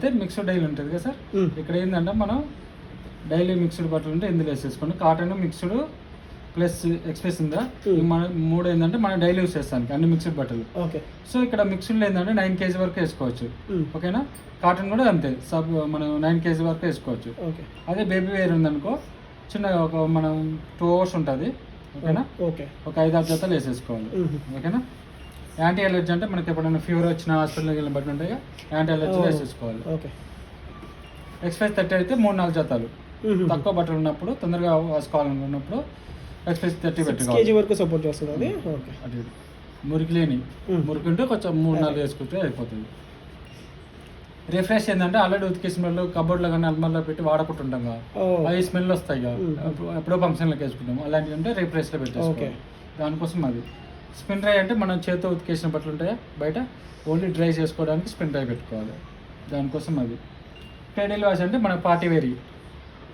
అయితే mixed daily ఉంటుంది కదా సార్, ఇక్కడ ఏంటంటే మనం డైలీ మిక్స్డ్ బట్టలు ఉంటే ఇందులో వేసేసుకోండి. కాటన్ మిక్స్డ్ ప్లస్ ఎక్స్ప్రెస్ ఉందా, మన 3 ఏంటంటే మనం డైలీ యూస్ చేస్తానికి అన్ని మిక్స్డ్ బట్టలు. ఓకే. సో ఇక్కడ మిక్స్డ్ ఏంటంటే 9 kg వరకు వేసుకోవచ్చు. ఓకేనా. కాటన్ కూడా అంతే, మనం 9 kg వరకు వేసుకోవచ్చు. ఓకే. అదే బేబీ వేర్ ఉందనుకో చిన్న ఒక మనం 2 hours ఉంటుంది. ఓకేనా. ఓకే. ఒక 5-6 జతలు వేసేసుకోవాలి. ఓకేనా. యాంటీ అలర్జీ అంటే మనకి ఎప్పుడైనా ఫీవర్ వచ్చిన హాస్పిటల్కి వెళ్ళిన బట్టి ఉంటాయి, యాంటీ అలర్జీ వేసేసుకోవాలి. ఓకే. ఎక్స్ప్రెస్ 30 అయితే 3-4 జతలు. తక్కువ బట్టలు ఉన్నప్పుడు తొందరగా వేసుకోవాలనుకున్నప్పుడు ఎక్స్ప్రెస్ 30 పెట్టుకోవాలి. కేజీ వరకు సపోర్ట్ చేస్తుంది అది. ఓకే. అది మురికి లేని మురికి ఉంటే కొంచెం 3-4 వేసుకుంటే అయిపోతుంది. రిఫ్రెష్ ఏంటంటే ఆల్రెడీ ఉతికి స్మెల్ కబోర్డ్లో కానీ అల్మార్లో పెట్టి వాడుకుంటుంటాం కదా, అవి స్మెల్ వస్తాయి కదా, ఎప్పుడో ఫంక్షన్లోకి వేసుకుంటాం. అలాంటివి అంటే రిఫ్రెష్లో పెట్టేసుకోవాలి. దానికోసం అది స్పిన్ డ్రై అంటే మనం చేతితో ఉతికేసిన బట్టలు ఉంటాయా బయట, ఓన్లీ డ్రై చేసుకోవడానికి స్పిన్ డ్రై పెట్టుకోవాలి. దానికోసం అది. క్రైడల్ వాష్ అంటే మన పార్టీ వేర్